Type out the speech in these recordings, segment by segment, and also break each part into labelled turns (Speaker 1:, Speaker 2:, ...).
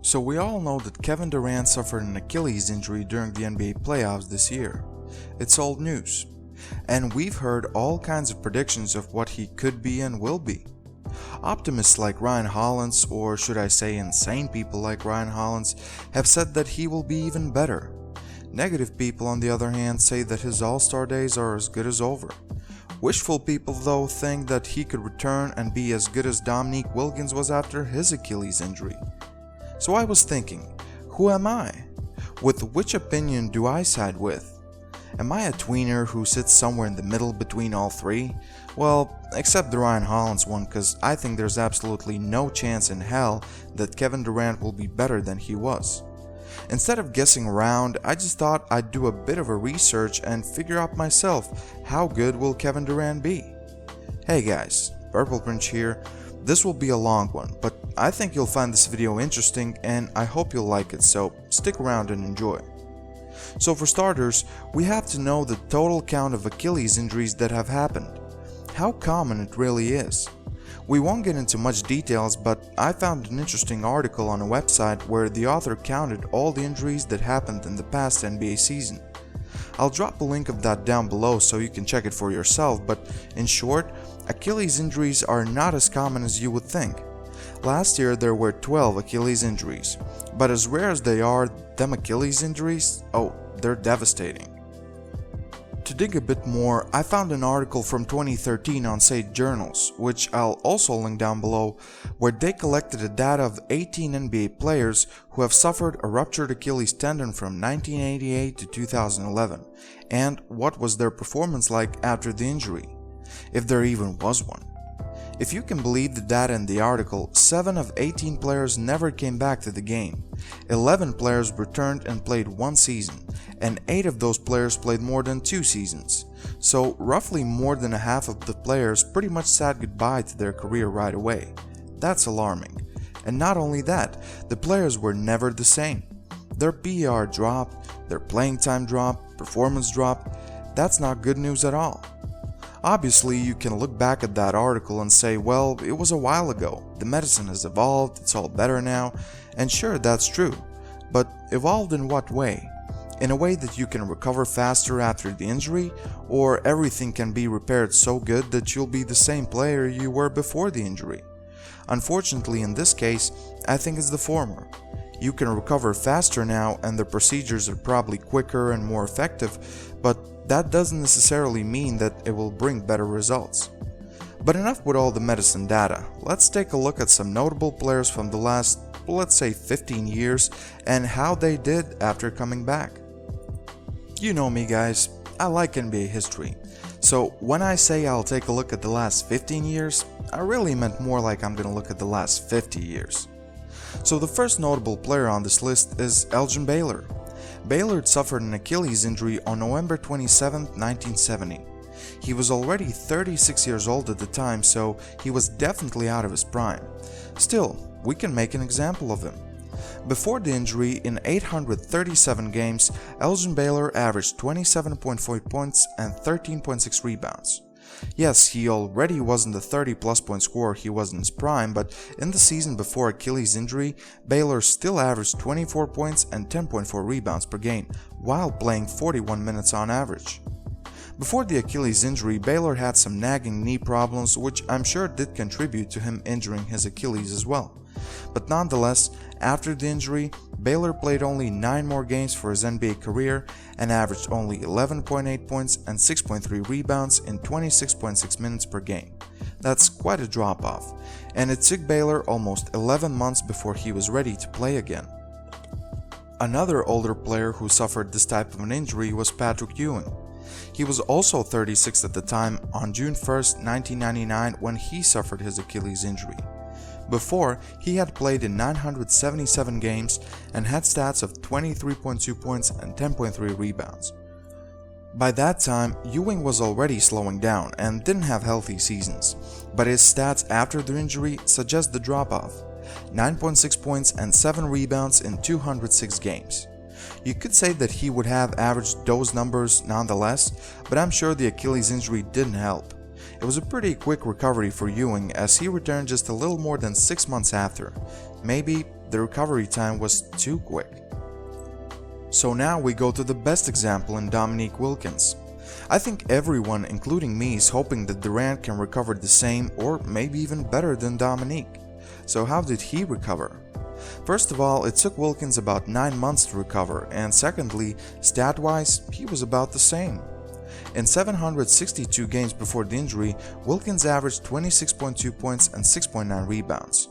Speaker 1: So we all know that Kevin Durant suffered an Achilles injury during the NBA playoffs this year. It's old news. And we've heard all kinds of predictions of what he could be and will be. Optimists like Ryan Hollins, or should I say insane people like Ryan Hollins, have said that he will be even better. Negative people, on the other hand, say that his All-Star days are as good as over. Wishful people, though, think that he could return and be as good as Dominique Wilkins was after his Achilles injury. So I was thinking, who am I? With which opinion do I side with? Am I a tweener who sits somewhere in the middle between all three? Well, except the Ryan Hollins one, cause I think there's absolutely no chance in hell that Kevin Durant will be better than he was. Instead of guessing around, I just thought I'd do a bit of a research and figure out myself, how good will Kevin Durant be? Hey guys, Purple Prince here. This will be a long one, but I think you'll find this video interesting and I hope you'll like it, so stick around and enjoy. So for starters, we have to know the total count of Achilles injuries that have happened. How common it really is. We won't get into much details, but I found an interesting article on a website where the author counted all the injuries that happened in the past NBA season. I'll drop a link of that down below so you can check it for yourself, but in short, Achilles injuries are not as common as you would think. Last year there were 12 Achilles injuries, but as rare as they are, them Achilles injuries, oh, they're devastating. To dig a bit more, I found an article from 2013 on Sage Journals, which I'll also link down below, where they collected the data of 18 NBA players who have suffered a ruptured Achilles tendon from 1988 to 2011, and what was their performance like after the injury, if there even was one. If you can believe the data in the article, 7 of 18 players never came back to the game, 11 players returned and played 1 season, and 8 of those players played more than 2 seasons. So roughly more than a half of the players pretty much said goodbye to their career right away. That's alarming. And not only that, the players were never the same. Their PER dropped, their playing time dropped, performance dropped. That's not good news at all. Obviously, you can look back at that article and say, well, it was a while ago, the medicine has evolved, it's all better now, and sure, that's true. But evolved in what way? In a way that you can recover faster after the injury, or everything can be repaired so good that you'll be the same player you were before the injury? Unfortunately, in this case, I think it's the former. You can recover faster now and the procedures are probably quicker and more effective, but that doesn't necessarily mean that it will bring better results. But enough with all the medicine data, let's take a look at some notable players from the last, let's say 15 years and how they did after coming back. You know me guys, I like NBA history, so when I say I'll take a look at the last 15 years, I really meant more like I'm gonna look at the last 50 years. So the first notable player on this list is Elgin Baylor. Baylor suffered an Achilles injury on November 27, 1970. He was already 36 years old at the time, so he was definitely out of his prime. Still, we can make an example of him. Before the injury, in 837 games, Elgin Baylor averaged 27.4 points and 13.6 rebounds. Yes, he already wasn't the 30+ point scorer he was in his prime, but in the season before Achilles injury, Baylor still averaged 24 points and 10.4 rebounds per game, while playing 41 minutes on average. Before the Achilles injury, Baylor had some nagging knee problems, which I'm sure did contribute to him injuring his Achilles as well. But nonetheless, after the injury, Baylor played only 9 more games for his NBA career and averaged only 11.8 points and 6.3 rebounds in 26.6 minutes per game. That's quite a drop-off, and it took Baylor almost 11 months before he was ready to play again. Another older player who suffered this type of an injury was Patrick Ewing. He was also 36 at the time on June 1st, 1999 when he suffered his Achilles injury. Before, he had played in 977 games and had stats of 23.2 points and 10.3 rebounds. By that time, Ewing was already slowing down and didn't have healthy seasons, but his stats after the injury suggest the drop-off: 9.6 points and 7 rebounds in 206 games. You could say that he would have averaged those numbers nonetheless, but I'm sure the Achilles injury didn't help. It was a pretty quick recovery for Ewing as he returned just a little more than 6 months after. Maybe the recovery time was too quick. So now we go to the best example in Dominique Wilkins. I think everyone, including me, is hoping that Durant can recover the same or maybe even better than Dominique. So how did he recover? First of all, it took Wilkins about 9 months to recover, and secondly, stat-wise, he was about the same. In 762 games before the injury, Wilkins averaged 26.2 points and 6.9 rebounds.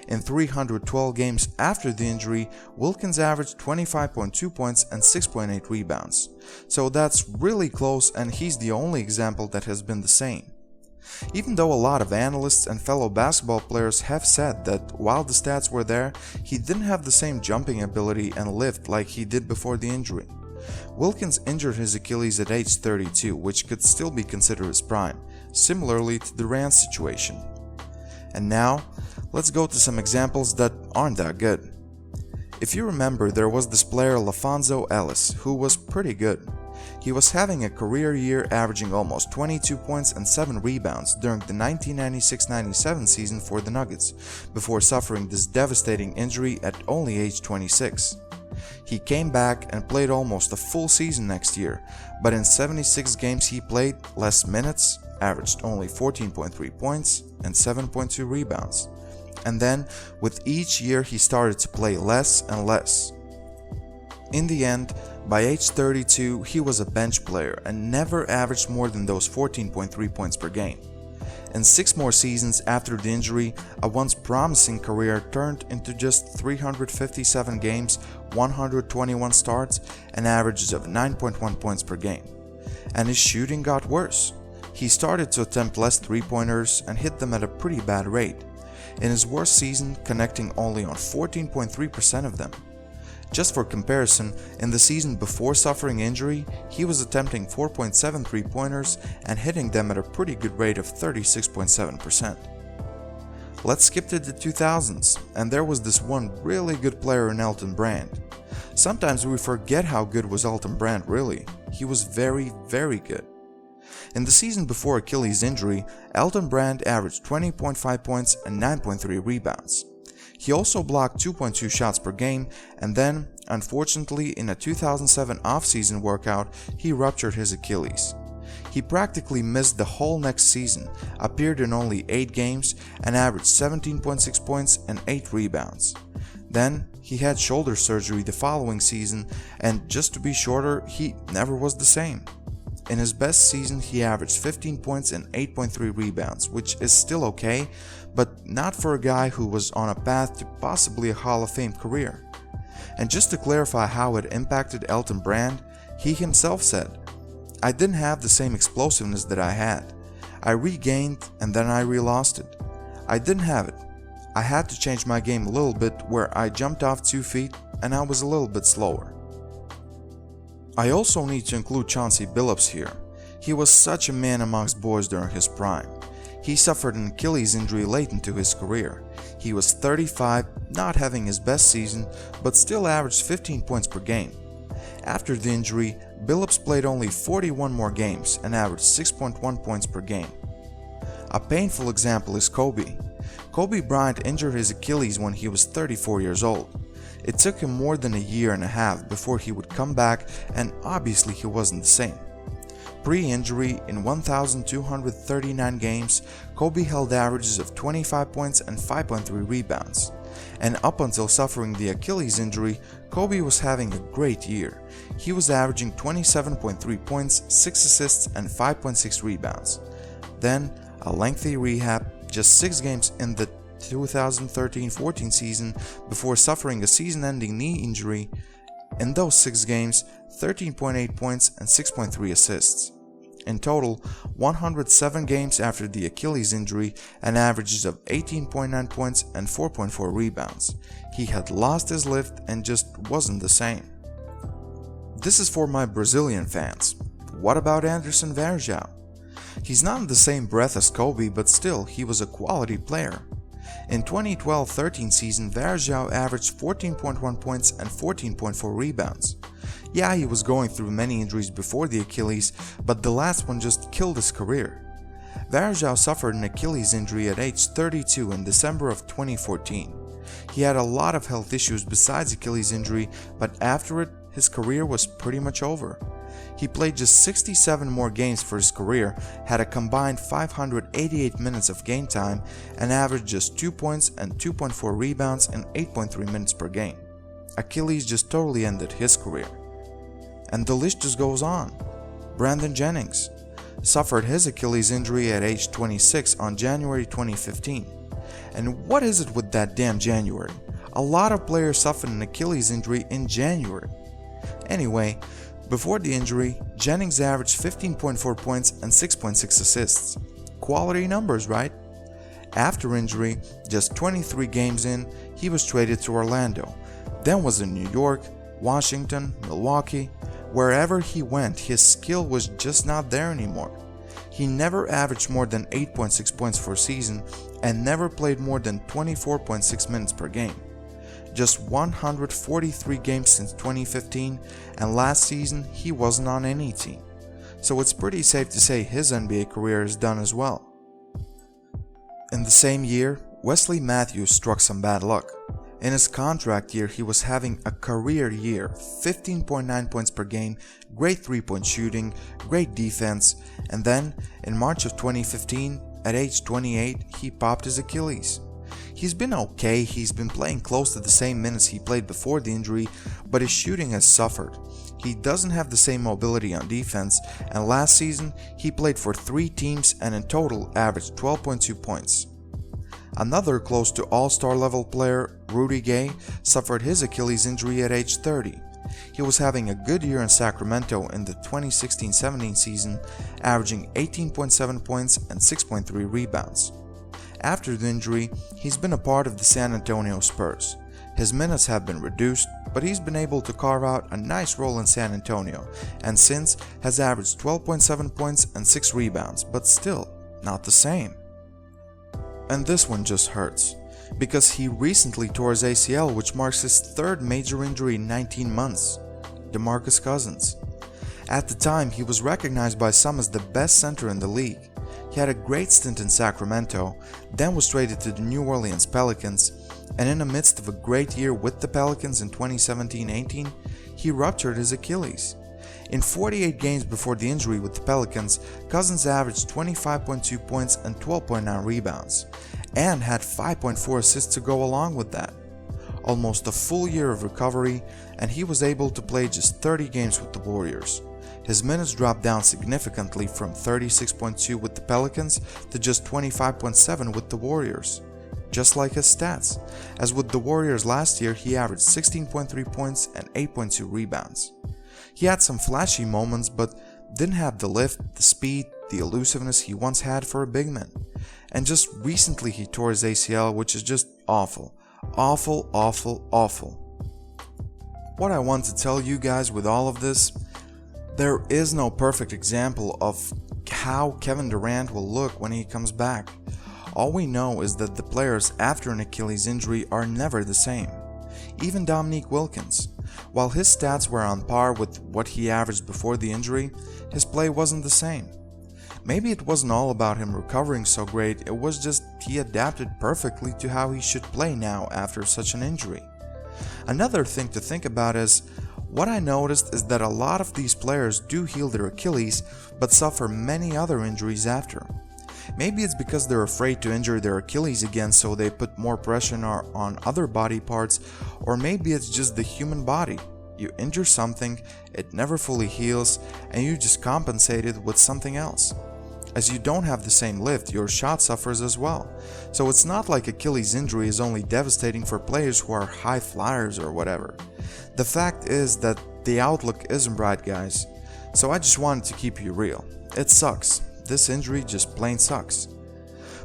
Speaker 1: In 312 games after the injury, Wilkins averaged 25.2 points and 6.8 rebounds. So that's really close, and he's the only example that has been the same. Even though a lot of analysts and fellow basketball players have said that while the stats were there, he didn't have the same jumping ability and lift like he did before the injury. Wilkins injured his Achilles at age 32, which could still be considered his prime, similarly to Durant's situation. And now, let's go to some examples that aren't that good. If you remember, there was this player LaFonso Ellis, who was pretty good. He was having a career year, averaging almost 22 points and 7 rebounds during the 1996-97 season for the Nuggets, before suffering this devastating injury at only age 26. He came back and played almost a full season next year, but in 76 games he played less minutes, averaged only 14.3 points and 7.2 rebounds. And then, with each year, he started to play less and less. In the end, by age 32, he was a bench player and never averaged more than those 14.3 points per game. In 6 more seasons after the injury, a once promising career turned into just 357 games, 121 starts, and averages of 9.1 points per game. And his shooting got worse. He started to attempt less three-pointers and hit them at a pretty bad rate. In his worst season, connecting only on 14.3% of them. Just for comparison, in the season before suffering injury, he was attempting 4.7 three-pointers and hitting them at a pretty good rate of 36.7%. Let's skip to the 2000s, and there was this one really good player in Elton Brand. Sometimes we forget how good was Elton Brand really. He was very, very good. In the season before Achilles injury, Elton Brand averaged 20.5 points and 9.3 rebounds. He also blocked 2.2 shots per game, and then, unfortunately, in a 2007 off-season workout, he ruptured his Achilles. He practically missed the whole next season, appeared in only 8 games, and averaged 17.6 points and 8 rebounds. Then, he had shoulder surgery the following season, and just to be shorter, he never was the same. In his best season, he averaged 15 points and 8.3 rebounds, which is still okay, but not for a guy who was on a path to possibly a Hall of Fame career. And just to clarify how it impacted Elton Brand, he himself said, "I didn't have the same explosiveness that I had. I regained and then I re-lost it. I didn't have it. I had to change my game a little bit where I jumped off 2 feet and I was a little bit slower." I also need to include Chauncey Billups here. He was such a man amongst boys during his prime. He suffered an Achilles injury late into his career. He was 35, not having his best season, but still averaged 15 points per game. After the injury, Billups played only 41 more games and averaged 6.1 points per game. A painful example is Kobe. Kobe Bryant injured his Achilles when he was 34 years old. It took him more than a year and a half before he would come back, and obviously he wasn't the same. Pre-injury, in 1,239 games, Kobe held averages of 25 points and 5.3 rebounds. And up until suffering the Achilles injury, Kobe was having a great year. He was averaging 27.3 points, 6 assists and 5.6 rebounds. Then, a lengthy rehab, just 6 games in the 2013-14 season before suffering a season-ending knee injury. In those 6 games, 13.8 points and 6.3 assists. In total, 107 games after the Achilles injury and averages of 18.9 points and 4.4 rebounds. He had lost his lift and just wasn't the same. This is for my Brazilian fans. What about Anderson Varejão? He's not in the same breath as Kobe, but still, he was a quality player. In 2012-13 season, Varejão averaged 14.1 points and 14.4 rebounds. Yeah, he was going through many injuries before the Achilles, but the last one just killed his career. Varejão suffered an Achilles injury at age 32 in December of 2014. He had a lot of health issues besides Achilles injury, but after it, his career was pretty much over. He played just 67 more games for his career, had a combined 588 minutes of game time, and averaged just 2 points and 2.4 rebounds in 8.3 minutes per game. Achilles just totally ended his career. And the list just goes on. Brandon Jennings suffered his Achilles injury at age 26 on January 2015. And what is it with that damn January? A lot of players suffered an Achilles injury in January. Anyway, before the injury, Jennings averaged 15.4 points and 6.6 assists. Quality numbers, right? After injury, just 23 games in, he was traded to Orlando. Then was in New York, Washington, Milwaukee. Wherever he went, his skill was just not there anymore. He never averaged more than 8.6 points for a season and never played more than 24.6 minutes per game. Just 143 games since 2015, and last season he wasn't on any team. So it's pretty safe to say his NBA career is done as well. In the same year, Wesley Matthews struck some bad luck. In his contract year, he was having a career year, 15.9 points per game, great 3-point shooting, great defense, and then, in March of 2015, at age 28, he popped his Achilles. He's been okay, he's been playing close to the same minutes he played before the injury, but his shooting has suffered. He doesn't have the same mobility on defense, and last season, he played for 3 teams and in total averaged 12.2 points. Another close to all-star level player, Rudy Gay, suffered his Achilles injury at age 30. He was having a good year in Sacramento in the 2016-17 season, averaging 18.7 points and 6.3 rebounds. After the injury, he's been a part of the San Antonio Spurs. His minutes have been reduced, but he's been able to carve out a nice role in San Antonio, and since has averaged 12.7 points and 6 rebounds, but still not the same. And this one just hurts, because he recently tore his ACL, which marks his 3rd major injury in 19 months. DeMarcus Cousins. At the time, he was recognized by some as the best center in the league. He had a great stint in Sacramento, then was traded to the New Orleans Pelicans, and in the midst of a great year with the Pelicans in 2017-18, he ruptured his Achilles. In 48 games before the injury with the Pelicans, Cousins averaged 25.2 points and 12.9 rebounds, and had 5.4 assists to go along with that. Almost a full year of recovery, and he was able to play just 30 games with the Warriors. His minutes dropped down significantly from 36.2 with the Pelicans to just 25.7 with the Warriors. Just like his stats, as with the Warriors last year, he averaged 16.3 points and 8.2 rebounds. He had some flashy moments, but didn't have the lift, the speed, the elusiveness he once had for a big man. And just recently he tore his ACL, which is just awful. Awful, awful, awful. What I want to tell you guys with all of this, there is no perfect example of how Kevin Durant will look when he comes back. All we know is that the players after an Achilles injury are never the same. Even Dominique Wilkins. While his stats were on par with what he averaged before the injury, his play wasn't the same. Maybe it wasn't all about him recovering so great, it was just he adapted perfectly to how he should play now after such an injury. Another thing to think about is, what I noticed is that a lot of these players do heal their Achilles but suffer many other injuries after. Maybe it's because they're afraid to injure their Achilles again, so they put more pressure on other body parts, or maybe it's just the human body. You injure something, it never fully heals, and you just compensate it with something else. As you don't have the same lift, your shot suffers as well. So it's not like Achilles injury is only devastating for players who are high flyers or whatever. The fact is that the outlook isn't bright, guys. So I just wanted to keep you real. It sucks. This injury just plain sucks.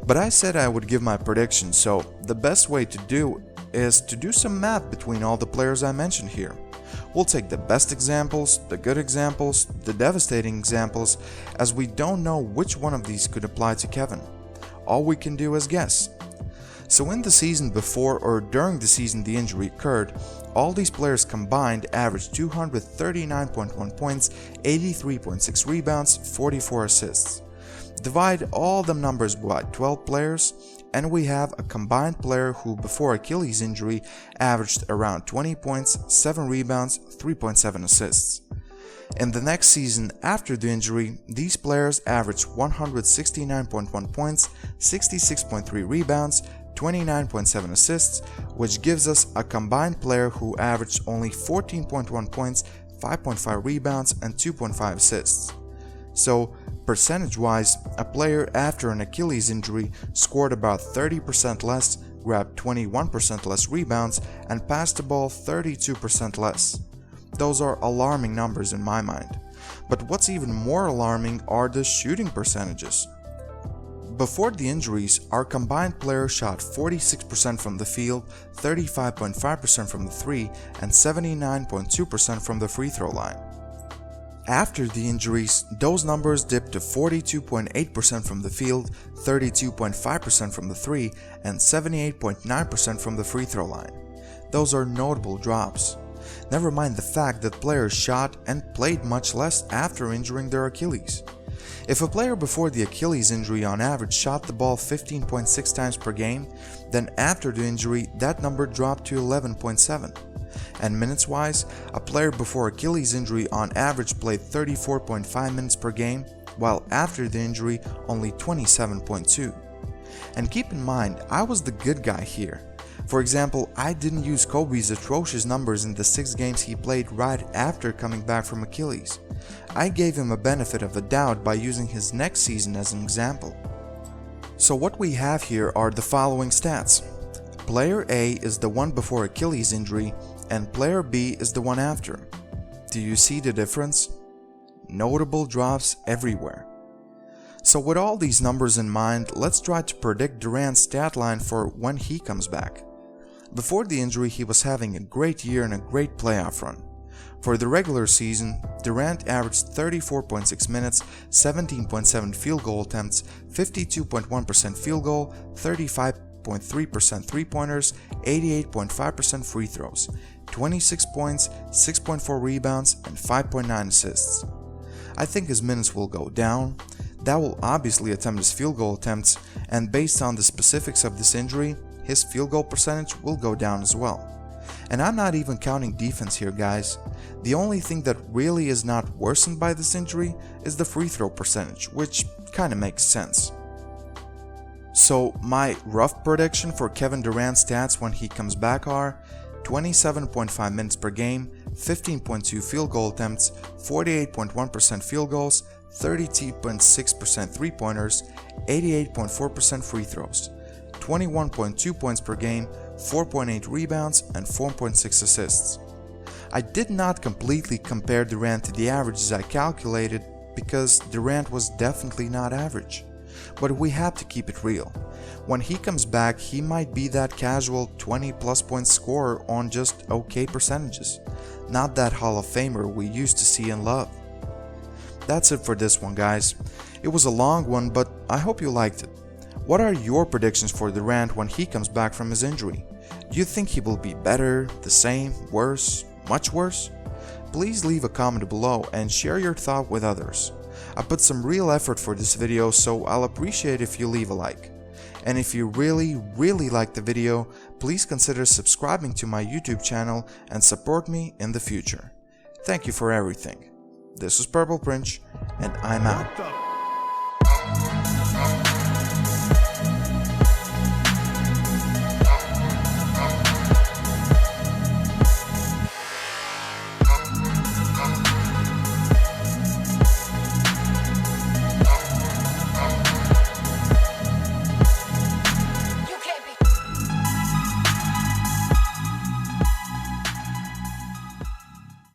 Speaker 1: But I said I would give my prediction, so the best way to do is to do some math between all the players I mentioned here. We'll take the best examples, the good examples, the devastating examples, as we don't know which one of these could apply to Kevin. All we can do is guess. So in the season before or during the season the injury occurred, all these players combined averaged 239.1 points, 83.6 rebounds, 44 assists. Divide all them numbers by 12 players, and we have a combined player who before Achilles injury averaged around 20 points, 7 rebounds, 3.7 assists. In the next season after the injury, these players averaged 169.1 points, 66.3 rebounds, 29.7 assists, which gives us a combined player who averaged only 14.1 points, 5.5 rebounds, and 2.5 assists. So, percentage-wise, a player after an Achilles injury scored about 30% less, grabbed 21% less rebounds, and passed the ball 32% less. Those are alarming numbers in my mind. But what's even more alarming are the shooting percentages. Before the injuries, our combined players shot 46% from the field, 35.5% from the 3, and 79.2% from the free throw line. After the injuries, those numbers dipped to 42.8% from the field, 32.5% from the 3, and 78.9% from the free throw line. Those are notable drops. Never mind the fact that players shot and played much less after injuring their Achilles. If a player before the Achilles injury on average shot the ball 15.6 times per game, then after the injury that number dropped to 11.7. And minutes-wise, a player before Achilles injury on average played 34.5 minutes per game, while after the injury only 27.2. And keep in mind, I was the good guy here. For example, I didn't use Kobe's atrocious numbers in the 6 games he played right after coming back from Achilles. I gave him a benefit of the doubt by using his next season as an example. So what we have here are the following stats. Player A is the one before Achilles injury, and player B is the one after. Do you see the difference? Notable drops everywhere. So with all these numbers in mind, let's try to predict Durant's stat line for when he comes back. Before the injury, he was having a great year and a great playoff run. For the regular season, Durant averaged 34.6 minutes, 17.7 field goal attempts, 52.1% field goal, 35.3% three-pointers, 88.5% free throws, 26 points, 6.4 rebounds, and 5.9 assists. I think his minutes will go down. That will obviously attempt his field goal attempts, and based on the specifics of this injury, his field goal percentage will go down as well. And I'm not even counting defense here, guys. The only thing that really is not worsened by this injury is the free throw percentage, which kinda makes sense. So my rough prediction for Kevin Durant's stats when he comes back are 27.5 minutes per game, 15.2 field goal attempts, 48.1% field goals, 32.6% three-pointers, 88.4% free throws, 21.2 points per game, 4.8 rebounds, and 4.6 assists. I did not completely compare Durant to the averages I calculated because Durant was definitely not average. But we have to keep it real. When he comes back, he might be that casual 20+ point scorer on just okay percentages, not that Hall of Famer we used to see and love. That's it for this one, guys. It was a long one, but I hope you liked it. What are your predictions for Durant when he comes back from his injury? Do you think he will be better, the same, worse, much worse? Please leave a comment below and share your thought with others. I put some real effort for this video, so I'll appreciate if you leave a like. And if you really like the video, please consider subscribing to my YouTube channel and support me in the future. Thank you for everything. This is Purple Prince, and I'm out.